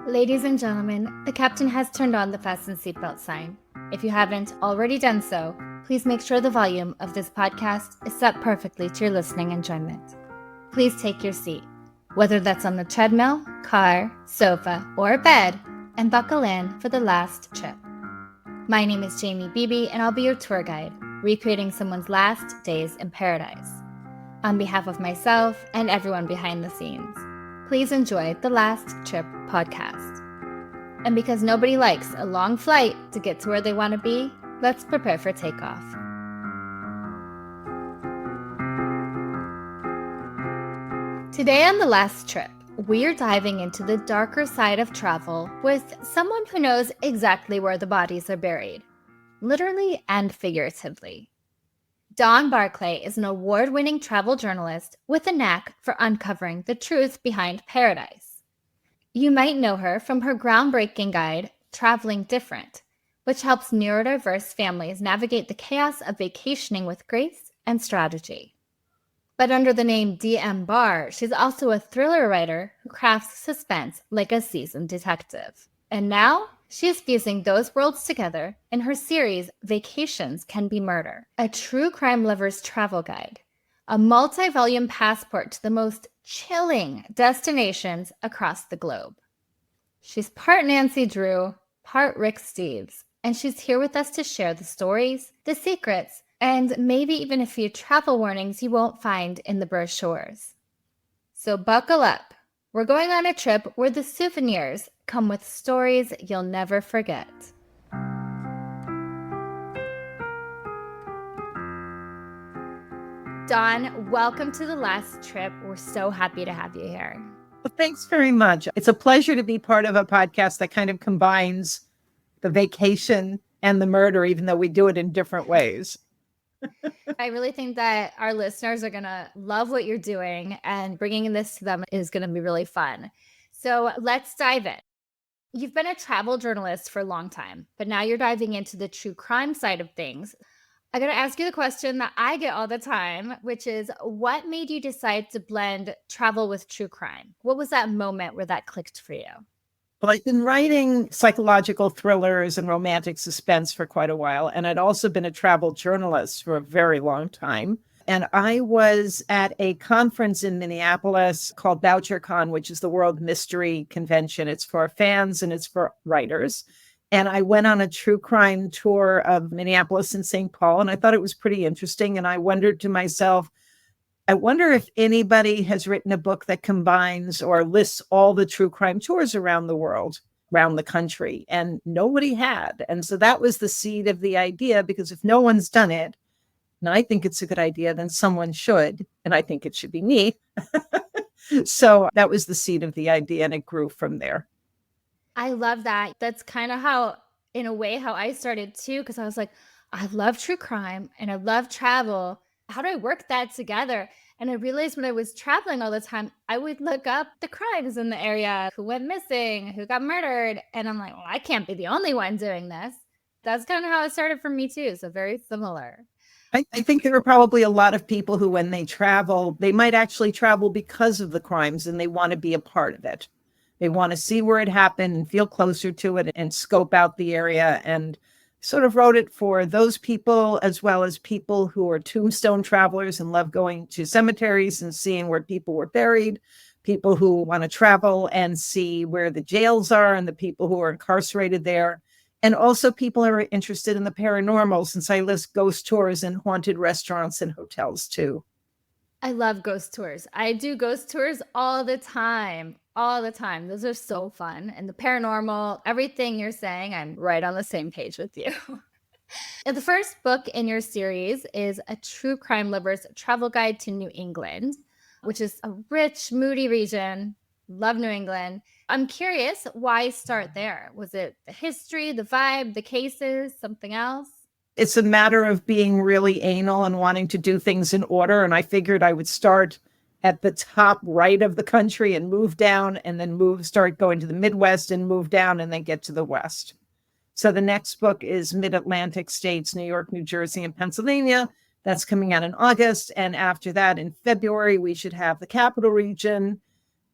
Ladies and gentlemen, the captain has turned on the fasten seatbelt sign. If you haven't already done so, please make sure the volume of this podcast is set perfectly to your listening enjoyment. Please take your seat, whether that's on the treadmill, car, sofa, or bed, and buckle in for the last trip. My name is Jamie Beebe, and I'll be your tour guide, recreating someone's last days in paradise. On behalf of myself and everyone behind the scenes, please enjoy the Last Trip podcast. And because nobody likes a long flight to get to where they want to be, let's prepare for takeoff. Today on The Last Trip, we're diving into the darker side of travel with someone who knows exactly where the bodies are buried, literally and figuratively. DM Barclay is an award-winning travel journalist with a knack for uncovering the truth behind paradise. You might know her from her groundbreaking guide, Traveling Different, which helps neurodiverse families navigate the chaos of vacationing with grace and strategy. But under the name DM Barr, she's also a thriller writer who crafts suspense like a seasoned detective. And now, she is fusing those worlds together in her series, Vacations Can Be Murder, a true crime lover's travel guide, a multi-volume passport to the most chilling destinations across the globe. She's part Nancy Drew, part Rick Steves, and she's here with us to share the stories, the secrets, and maybe even a few travel warnings you won't find in the brochures. So buckle up. We're going on a trip where the souvenirs come with stories you'll never forget. Dawn, welcome to The Last Trip. We're so happy to have you here. Well, thanks very much. It's a pleasure to be part of a podcast that kind of combines the vacation and the murder, even though we do it in different ways. I really think that our listeners are going to love what you're doing, and bringing this to them is going to be really fun. So let's dive in. You've been a travel journalist for a long time, but now you're diving into the true crime side of things. I got to ask you the question that I get all the time, which is, what made you decide to blend travel with true crime? What was that moment where that clicked for you? Well, I've been writing psychological thrillers and romantic suspense for quite a while, and I'd also been a travel journalist for a very long time. And I was at a conference in Minneapolis called BoucherCon, which is the World Mystery Convention. It's for fans and it's for writers. And I went on a true crime tour of Minneapolis and St. Paul, and I thought it was pretty interesting. And I wondered to myself, I wonder if anybody has written a book that combines or lists all the true crime tours around the world, around the country. And nobody had. And so that was the seed of the idea, because if no one's done it, and I think it's a good idea, then someone should. And I think it should be me. So that was the seed of the idea, and it grew from there. I love that. That's kind of how, in a way, how I started too, because I was like, I love true crime and I love travel. How do I work that together? And I realized when I was traveling all the time, I would look up the crimes in the area, who went missing, who got murdered. And I'm like, well, I can't be the only one doing this. That's kind of how it started for me too. So very similar. I think there are probably a lot of people who, when they travel, they might actually travel because of the crimes and they want to be a part of it. They want to see where it happened and feel closer to it and scope out the area, and sort of wrote it for those people, as well as people who are tombstone travelers and love going to cemeteries and seeing where people were buried, people who want to travel and see where the jails are and the people who are incarcerated there. And also people who are interested in the paranormal, since I list ghost tours and haunted restaurants and hotels too. I love ghost tours. I do ghost tours all the time. All the time. Those are so fun. And the paranormal, everything you're saying, I'm right on the same page with you. The first book in your series is A True Crime Lover's Travel Guide to New England, which is a rich, moody region. Love New England. I'm curious, why start there? Was it the history, the vibe, the cases, something else? It's a matter of being really anal and wanting to do things in order. And I figured I would start at the top right of the country and move down, and then start going to the Midwest and move down and then get to the West. So the next book is Mid-Atlantic States, New York, New Jersey, and Pennsylvania. That's coming out in August. And after that, in February, we should have the Capital Region.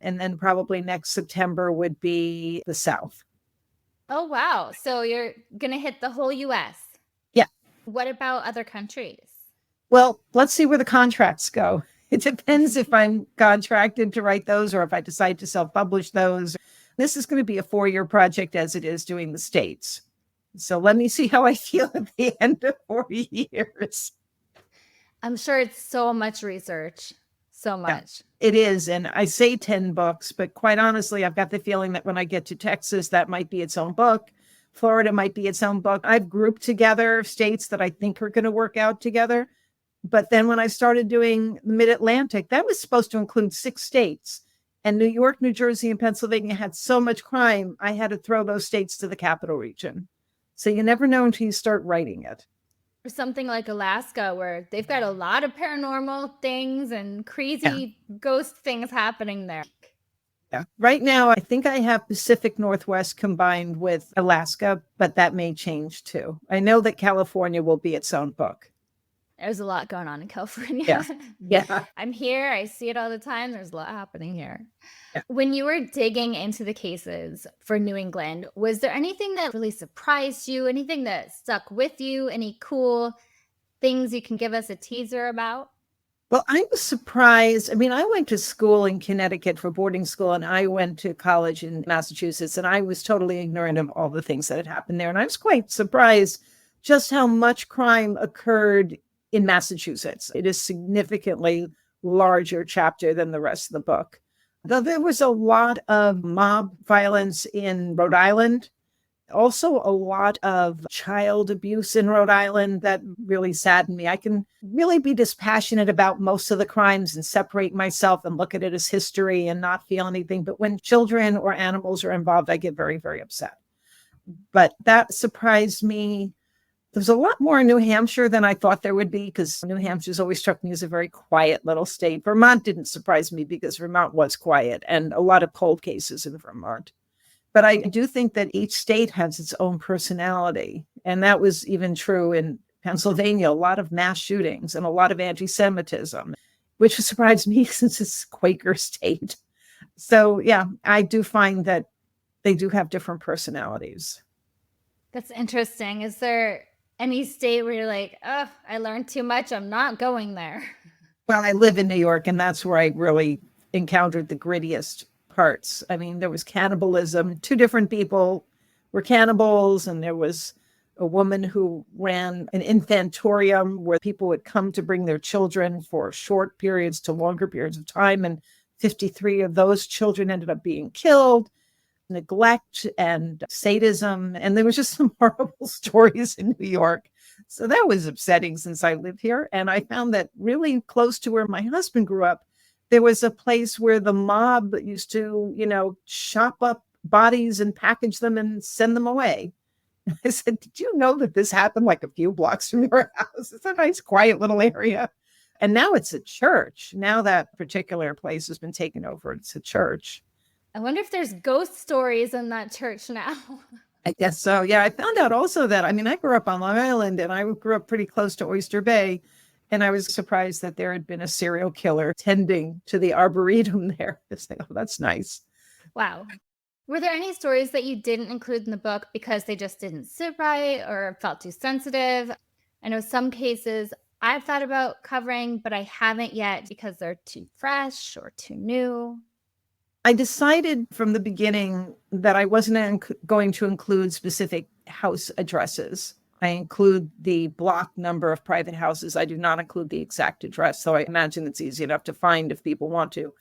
And then probably next September would be the South. Oh, wow. So you're going to hit the whole US. Yeah. What about other countries? Well, let's see where the contracts go. It depends if I'm contracted to write those or if I decide to self-publish those. This is going to be a 4-year project as it is doing the States. So let me see how I feel at the end of 4 years. I'm sure it's so much research. So much. Yeah, it is. And I say 10 books, but quite honestly, I've got the feeling that when I get to Texas, that might be its own book. Florida might be its own book. I've grouped together states that I think are going to work out together. But then when I started doing the Mid-Atlantic, that was supposed to include 6 states. And New York, New Jersey, and Pennsylvania had so much crime, I had to throw those states to the capital region. So you never know until you start writing it. Or something like Alaska, where they've got a lot of paranormal things and crazy ghost things happening there. Yeah. Right now, I think I have Pacific Northwest combined with Alaska, but that may change too. I know that California will be its own book. There's a lot going on in California. Yeah. Yeah. I'm here. I see it all the time. There's a lot happening here. Yeah. When you were digging into the cases for New England, was there anything that really surprised you? Anything that stuck with you? Any cool things you can give us a teaser about? Well, I was surprised. I mean, I went to school in Connecticut for boarding school, and I went to college in Massachusetts, and I was totally ignorant of all the things that had happened there. And I was quite surprised just how much crime occurred in Massachusetts. It is significantly larger chapter than the rest of the book. Though there was a lot of mob violence in Rhode Island, also a lot of child abuse in Rhode Island that really saddened me. I can really be dispassionate about most of the crimes and separate myself and look at it as history and not feel anything. But when children or animals are involved, I get very, very upset. But that surprised me. There's a lot more in New Hampshire than I thought there would be, because New Hampshire's always struck me as a very quiet little state. Vermont didn't surprise me because Vermont was quiet, and a lot of cold cases in Vermont. But I do think that each state has its own personality. And that was even true in Pennsylvania, a lot of mass shootings and a lot of anti-Semitism, which surprised me since it's a Quaker state. So yeah, I do find that they do have different personalities. That's interesting. Is there any state where you're like, oh, I learned too much, I'm not going there? Well, I live in New York, and that's where I really encountered the grittiest parts. I mean, there was cannibalism. 2 different people were cannibals, and there was a woman who ran an infantorium where people would come to bring their children for short periods to longer periods of time. And 53 of those children ended up being killed. Neglect and sadism. And there was just some horrible stories in New York. So that was upsetting since I live here. And I found that really close to where my husband grew up, there was a place where the mob used to, chop up bodies and package them and send them away. I said, did you know that this happened like a few blocks from your house? It's a nice, quiet little area. And now it's a church. Now that particular place has been taken over. It's a church. I wonder if there's ghost stories in that church now. I guess so. Yeah, I found out also that, I grew up on Long Island, and I grew up pretty close to Oyster Bay. And I was surprised that there had been a serial killer tending to the arboretum there. It's like, oh, that's nice. Wow. Were there any stories that you didn't include in the book because they just didn't sit right or felt too sensitive? I know some cases I've thought about covering, but I haven't yet because they're too fresh or too new. I decided from the beginning that I wasn't going to include specific house addresses. I include the block number of private houses. I do not include the exact address, so I imagine it's easy enough to find if people want to.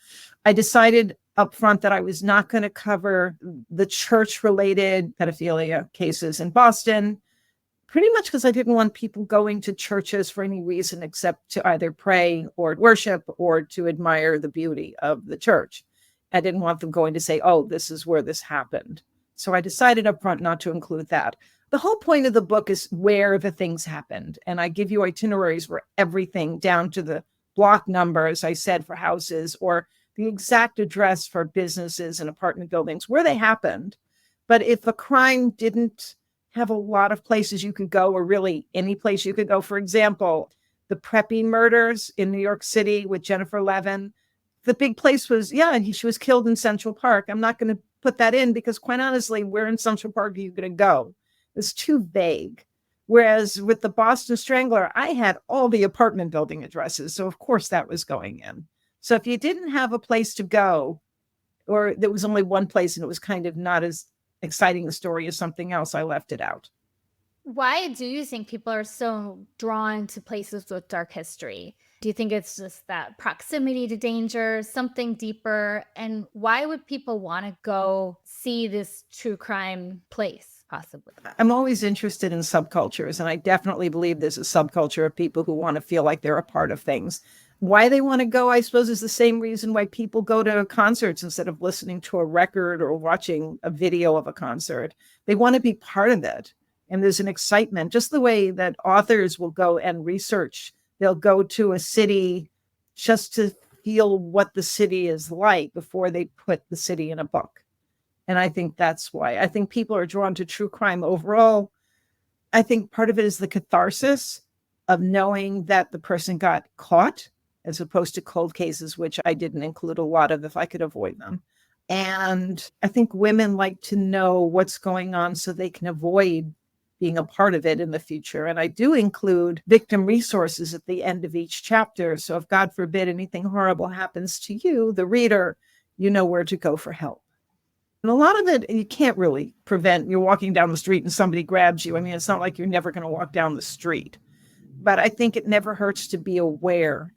I decided up front that I was not going to cover the church-related pedophilia cases in Boston, pretty much because I didn't want people going to churches for any reason except to either pray or worship or to admire the beauty of the church. I didn't want them going to say, oh, this is where this happened. So I decided up front not to include that. The whole point of the book is where the things happened. And I give you itineraries for everything down to the block number, as I said, for houses, or the exact address for businesses and apartment buildings where they happened. But if a crime didn't have a lot of places you could go, or really any place you could go, for example, the Preppy murders in New York City with Jennifer Levin, The big place was, yeah, she was killed in Central Park. I'm not going to put that in because, quite honestly, where in Central Park are you going to go? It's too vague. Whereas with the Boston Strangler, I had all the apartment building addresses. So, of course, that was going in. So, if you didn't have a place to go, or there was only one place and it was kind of not as exciting a story as something else, I left it out. Why do you think people are so drawn to places with dark history? Do you think it's just that proximity to danger, something deeper? And why would people want to go see this true crime place, possibly? I'm always interested in subcultures, and I definitely believe there's a subculture of people who want to feel like they're a part of things. Why they want to go, I suppose, is the same reason why people go to concerts instead of listening to a record or watching a video of a concert. They want to be part of it. And there's an excitement, just the way that authors will go and research. They'll go to a city just to feel what the city is like before they put the city in a book. And I think that's why. I think people are drawn to true crime overall. I think part of it is the catharsis of knowing that the person got caught, as opposed to cold cases, which I didn't include a lot of if I could avoid them. And I think women like to know what's going on so they can avoid being a part of it in the future. And I do include victim resources at the end of each chapter. So if God forbid anything horrible happens to you, the reader, you know where to go for help. And a lot of it, you can't really prevent. You're walking down the street and somebody grabs you. I mean, it's not like you're never going to walk down the street. But I think it never hurts to be aware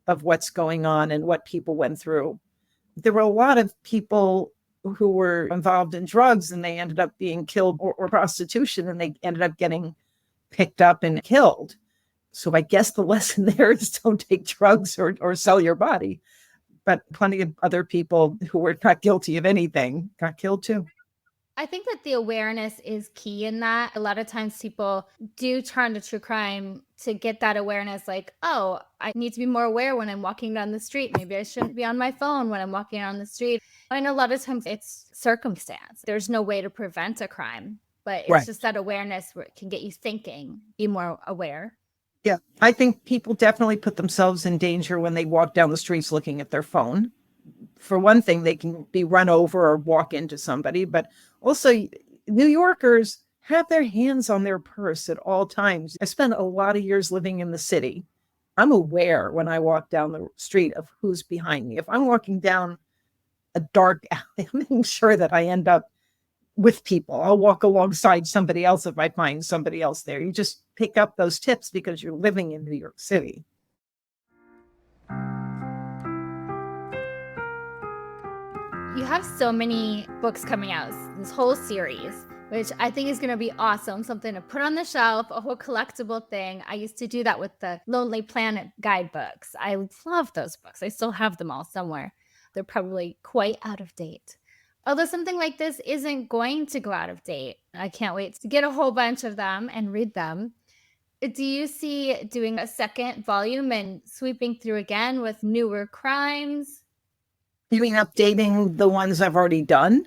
of what's going on and what people went through. There were a lot of people who were involved in drugs and they ended up being killed, or prostitution, and they ended up getting picked up and killed. So I guess the lesson there is don't take drugs or sell your body. But plenty of other people who were not guilty of anything got killed too. I think that the awareness is key in that. A lot of times people do turn to true crime to get that awareness, like, oh, I need to be more aware when I'm walking down the street. Maybe I shouldn't be on my phone when I'm walking down the street. And a lot of times it's circumstance. There's no way to prevent a crime, but it's Right. just that awareness where it can get you thinking, be more aware. Yeah. I think people definitely put themselves in danger when they walk down the streets looking at their phone. For one thing, they can be run over or walk into somebody, but also New Yorkers have their hands on their purse at all times. I spent a lot of years living in the city. I'm aware when I walk down the street of who's behind me. If I'm walking down a dark alley, I'm making sure that I end up with people. I'll walk alongside somebody else if I find somebody else there. You just pick up those tips because you're living in New York City. You have so many books coming out, this whole series, which I think is going to be awesome. Something to put on the shelf, a whole collectible thing. I used to do that with the Lonely Planet guidebooks. I love those books. I still have them all somewhere. They're probably quite out of date. Although something like this isn't going to go out of date. I can't wait to get a whole bunch of them and read them. Do you see doing a second volume and sweeping through again with newer crimes? You mean updating the ones I've already done?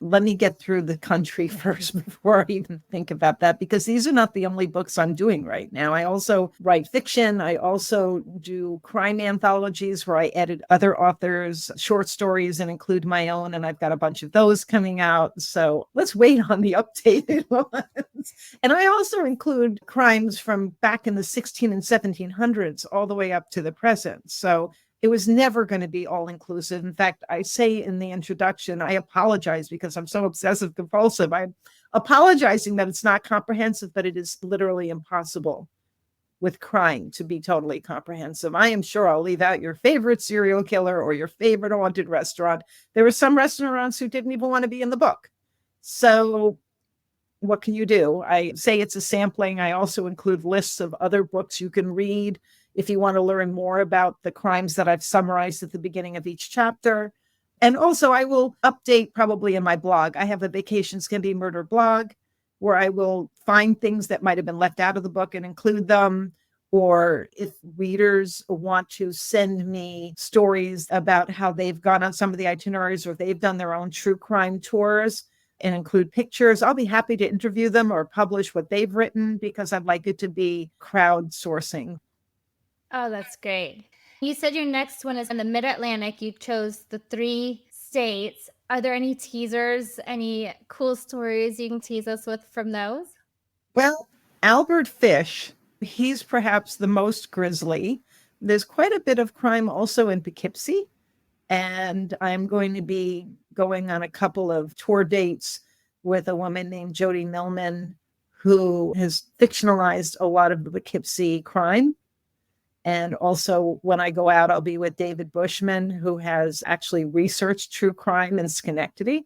Let me get through the country first before I even think about that, because these are not the only books I'm doing right now. I also write fiction. I also do crime anthologies where I edit other authors' short stories and include my own. And I've got a bunch of those coming out. So let's wait on the updated ones. And I also include crimes from back in the 16 and 1700s all the way up to the present. So it was never going to be all inclusive. In fact, I say in the introduction, I apologize because I'm so obsessive compulsive. I'm apologizing that it's not comprehensive, but it is literally impossible with crime to be totally comprehensive. I am sure I'll leave out your favorite serial killer or your favorite haunted restaurant. There were some restaurants who didn't even want to be in the book. So what can you do? I say it's a sampling. I also include lists of other books you can read if you want to learn more about the crimes that I've summarized at the beginning of each chapter. And also, I will update probably in my blog. I have a Vacations Can Be Murder blog where I will find things that might have been left out of the book and include them. Or if readers want to send me stories about how they've gone on some of the itineraries or they've done their own true crime tours and include pictures, I'll be happy to interview them or publish what they've written because I'd like it to be crowdsourcing. Oh, that's great. You said your next one is in the Mid-Atlantic. You chose the 3 states. Are there any teasers, any cool stories you can tease us with from those? Well, Albert Fish, he's perhaps the most grisly. There's quite a bit of crime also in Poughkeepsie. And I'm going to be going on a couple of tour dates with a woman named Jody Millman, who has fictionalized a lot of the Poughkeepsie crime. And also, when I go out, I'll be with David Bushman, who has actually researched true crime in Schenectady.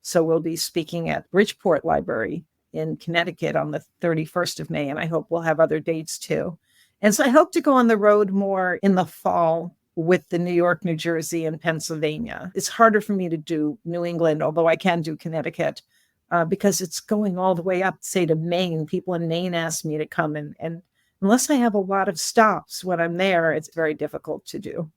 So we'll be speaking at Bridgeport Library in Connecticut on the 31st of May. And I hope we'll have other dates too. And so I hope to go on the road more in the fall with the New York, New Jersey, and Pennsylvania. It's harder for me to do New England, although I can do Connecticut, because it's going all the way up, say, to Maine. People in Maine ask me to come, and unless I have a lot of stops when I'm there, it's very difficult to do.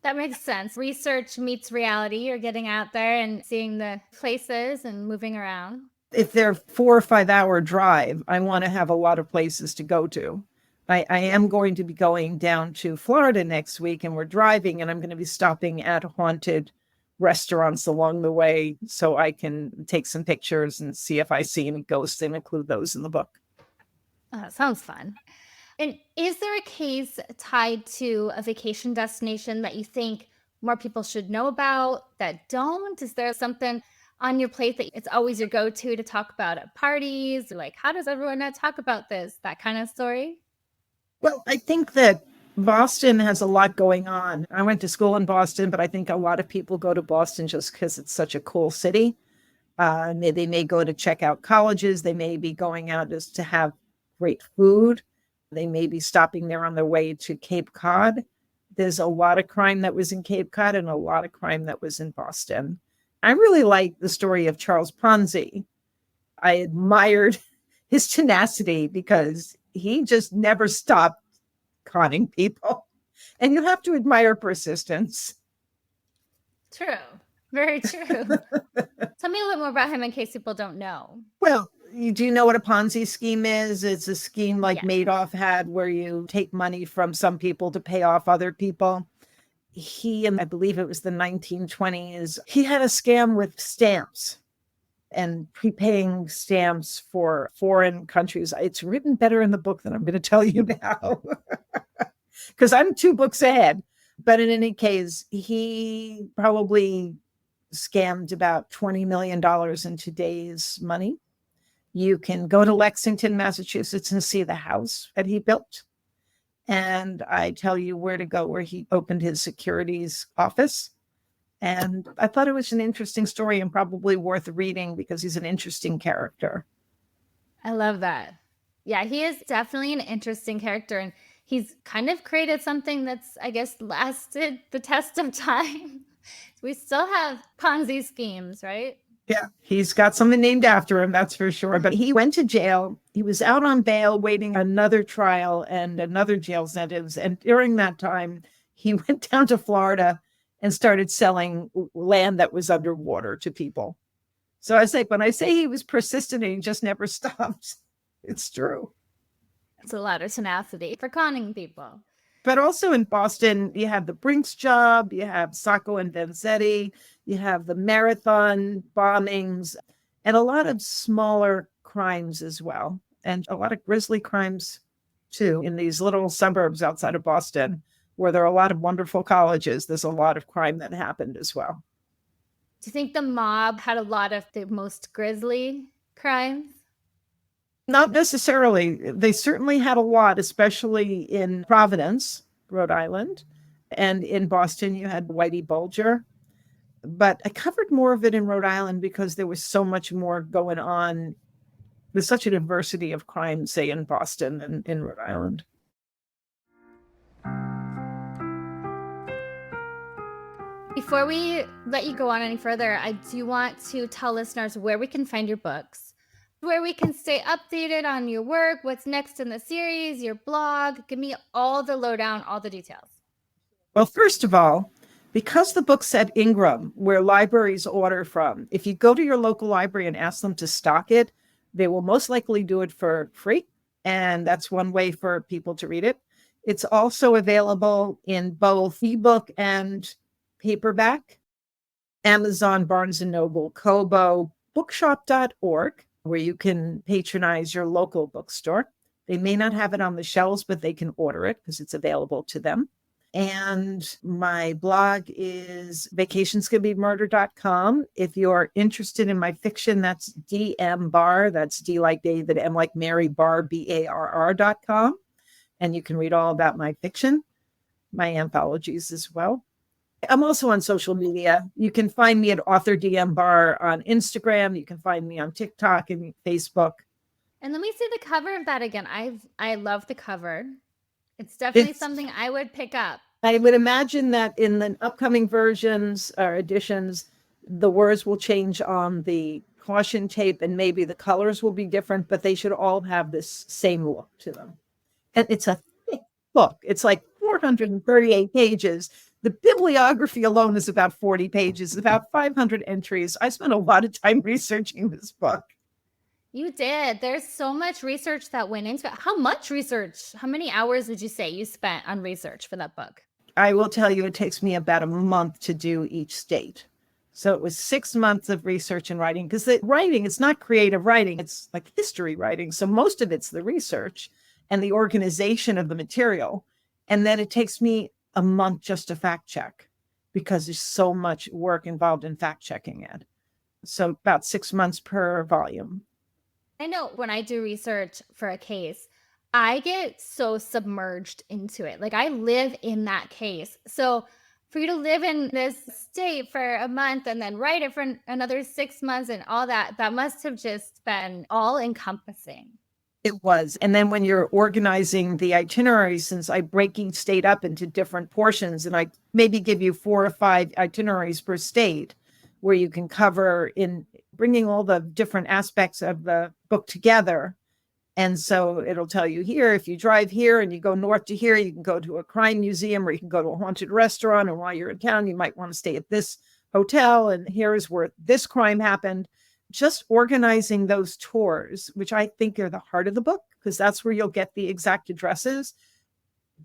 That makes sense. Research meets reality. You're getting out there and seeing the places and moving around. If they're 4 or 5 hour drive, I want to have a lot of places to go to. I am going to be going down to Florida next week, and we're driving, and I'm going to be stopping at haunted restaurants along the way so I can take some pictures and see if I see any ghosts and include those in the book. Oh, that sounds fun. And is there a case tied to a vacation destination that you think more people should know about that don't? Is there something on your plate that it's always your go-to to talk about at parties? Like, how does everyone not talk about this? That kind of story? Well, I think that Boston has a lot going on. I went to school in Boston, but I think a lot of people go to Boston just because it's such a cool city. They may go to check out colleges. They may be going out just to have great food. They may be stopping there on their way to Cape Cod. There's a lot of crime that was in Cape Cod and a lot of crime that was in Boston. I really like the story of Charles Ponzi. I admired his tenacity because he just never stopped conning people. And you have to admire persistence. True. Very true. Tell me a little more about him in case people don't know. Well, do you know what a Ponzi scheme is? It's a scheme like Yes. Madoff had where you take money from some people to pay off other people. He, and I believe it was the 1920s, he had a scam with stamps and prepaying stamps for foreign countries. It's written better in the book than I'm going to tell you now because I'm 2 books ahead. But in any case, he probably scammed about $20 million in today's money. You can go to Lexington, Massachusetts and see the house that he built. And I tell you where to go, where he opened his securities office. And I thought it was an interesting story and probably worth reading because he's an interesting character. I love that. Yeah, he is definitely an interesting character. And he's kind of created something that's, I guess, lasted the test of time. We still have Ponzi schemes, right? Yeah, he's got something named after him, that's for sure. But he went to jail. He was out on bail waiting another trial and another jail sentence. And during that time, he went down to Florida and started selling land that was underwater to people. So I say, when I say he was persistent and he just never stopped, it's true. It's a lot of tenacity for conning people. But also in Boston, you have the Brinks job, you have Sacco and Vanzetti, you have the marathon bombings, and a lot of smaller crimes as well, and a lot of grisly crimes too in these little suburbs outside of Boston, where there are a lot of wonderful colleges. There's a lot of crime that happened as well. Do you think the mob had a lot of the most grisly crimes? Not necessarily. They certainly had a lot, especially in Providence, Rhode Island. And in Boston, you had Whitey Bulger. But I covered more of it in Rhode Island because there was so much more going on. There's such a diversity of crime, say, in Boston and in Rhode Island. Before we let you go on any further, I do want to tell listeners where we can find your books, where we can stay updated on your work, what's next in the series, your blog. Give me all the lowdown, all the details. Well, first of all, because the book's at Ingram, where libraries order from, if you go to your local library and ask them to stock it, they will most likely do it for free. And that's one way for people to read it. It's also available in both ebook and paperback. Amazon, Barnes and Noble, Kobo, bookshop.org, where you can patronize your local bookstore. They may not have it on the shelves, but they can order it because it's available to them. And my blog is vacationscobemurder.com. If you're interested in my fiction, that's DM Barr. That's D like David, M like Mary, Barr, BARR.com. And you can read all about my fiction, my anthologies as well. I'm also on social media. You can find me at author DM Barr on Instagram. You can find me on TikTok and Facebook. And let me see the cover of that again. I love the cover. It's definitely something I would pick up. I would imagine that in the upcoming versions or editions, the words will change on the caution tape and maybe the colors will be different, but they should all have this same look to them. And it's a thick book. It's like 438 pages. The bibliography alone is about 40 pages, about 500 entries. I spent a lot of time researching this book. You did. There's so much research that went into it. How much research? How many hours would you say you spent on research for that book? I will tell you, it takes me about a month to do each state. So it was 6 months of research and writing, because the writing, it's not creative writing, it's like history writing. So most of it's the research and the organization of the material. And then it takes me a month just to fact check because there's so much work involved in fact checking it. So about 6 months per volume. I know when I do research for a case, I get so submerged into it. Like I live in that case. So for you to live in this state for a month and then write it for another 6 months and all that, that must have just been all encompassing. It was. And then when you're organizing the itinerary, since I break each state up into different portions, and I maybe give you 4 or 5 itineraries per state where you can cover in bringing all the different aspects of the book together. And so it'll tell you here, if you drive here and you go north to here, you can go to a crime museum or you can go to a haunted restaurant. And while you're in town, you might want to stay at this hotel. And here's where this crime happened. Just organizing those tours, which I think are the heart of the book, because that's where you'll get the exact addresses.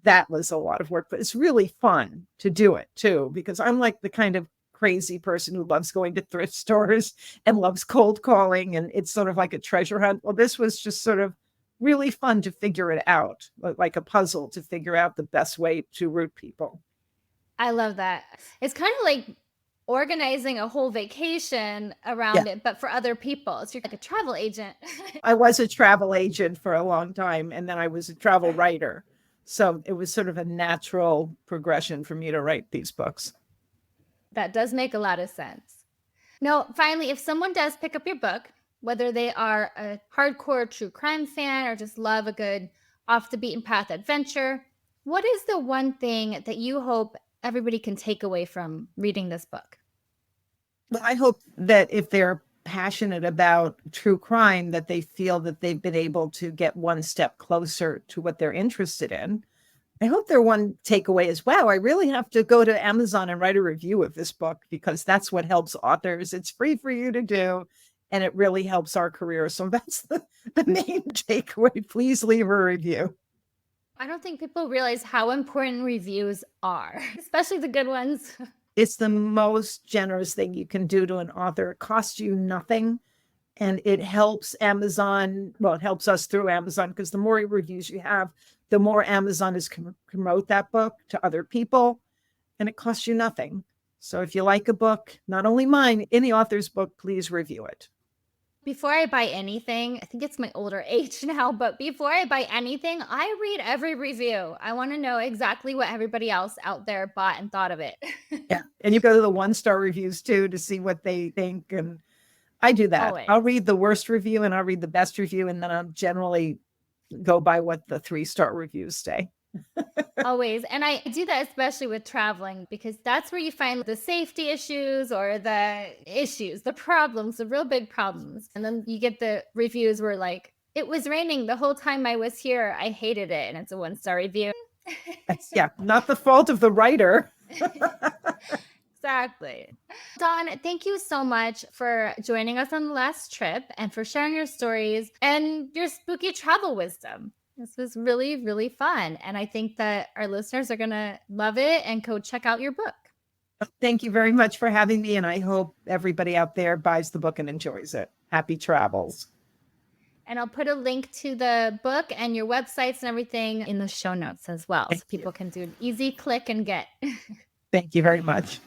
That was a lot of work, but it's really fun to do it too, because I'm like the kind of crazy person who loves going to thrift stores and loves cold calling. And it's sort of like a treasure hunt. Well, this was just sort of really fun to figure it out, like a puzzle to figure out the best way to route people. I love that. It's kind of like organizing a whole vacation around it, but for other people. So you're like a travel agent. I was a travel agent for a long time, and then I was a travel writer. So it was sort of a natural progression for me to write these books. That does make a lot of sense. Now, finally, if someone does pick up your book, whether they are a hardcore true crime fan or just love a good off the beaten path adventure, what is the one thing that you hope everybody can take away from reading this book? Well, I hope that if they're passionate about true crime, that they feel that they've been able to get one step closer to what they're interested in. I hope their one takeaway is, wow, I really have to go to Amazon and write a review of this book, because that's what helps authors. It's free for you to do, and it really helps our career. So that's the main takeaway. Please leave a review. I don't think people realize how important reviews are, especially the good ones. It's the most generous thing you can do to an author. It costs you nothing. And it helps Amazon. Well, it helps us through Amazon, because the more reviews you have, the more Amazon is promote that book to other people. And it costs you nothing. So if you like a book, not only mine, any author's book, please review it. Before I buy anything, I think it's my older age now, but before I buy anything, I read every review. I want to know exactly what everybody else out there bought and thought of it. Yeah. And you go to the 1-star reviews too to see what they think. And I do that. Always. I'll read the worst review and I'll read the best review. And then I'll generally go by what the 3-star reviews say. Always. And I do that especially with traveling, because that's where you find the safety issues or the problems, the real big problems. And then you get the reviews where like, it was raining the whole time I was here. I hated it. And it's a 1-star review. Yeah, not the fault of the writer. Exactly. Dawn, thank you so much for joining us on the last trip and for sharing your stories and your spooky travel wisdom. This was really, really fun. And I think that our listeners are going to love it and go check out your book. Thank you very much for having me. And I hope everybody out there buys the book and enjoys it. Happy travels. And I'll put a link to the book and your websites and everything in the show notes as well. So people can do an easy click and get. Thank you very much.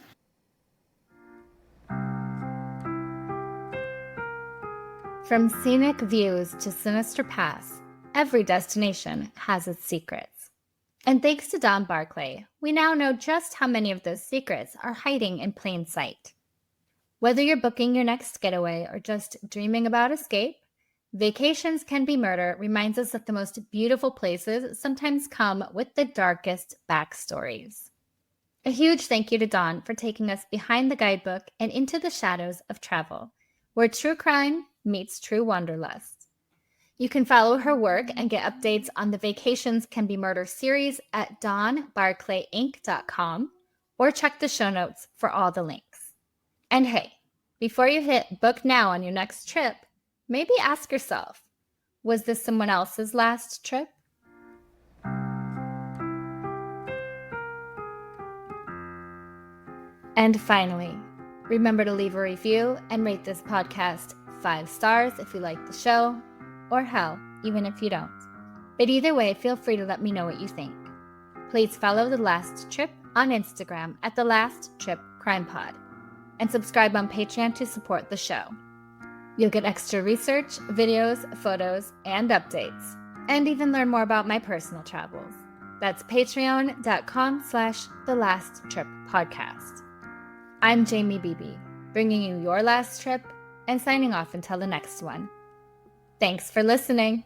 From scenic views to sinister paths, every destination has its secrets. And thanks to Don Barclay, we now know just how many of those secrets are hiding in plain sight. Whether you're booking your next getaway or just dreaming about escape, Vacations Can Be Murder reminds us that the most beautiful places sometimes come with the darkest backstories. A huge thank you to Dawn for taking us behind the guidebook and into the shadows of travel, where true crime meets true wanderlust. You can follow her work and get updates on the Vacations Can Be Murder series at dawnbarclayinc.com or check the show notes for all the links. And hey, before you hit book now on your next trip, maybe ask yourself, was this someone else's last trip? And finally, remember to leave a review and rate this podcast 5 stars if you like the show, or hell, even if you don't. But either way, feel free to let me know what you think. Please follow The Last Trip on Instagram at The Last Trip Crime Pod, and subscribe on Patreon to support the show. You'll get extra research, videos, photos, and updates, and even learn more about my personal travels. That's patreon.com/thelasttrippodcast. I'm Jamie Beebe, bringing you your last trip and signing off until the next one. Thanks for listening.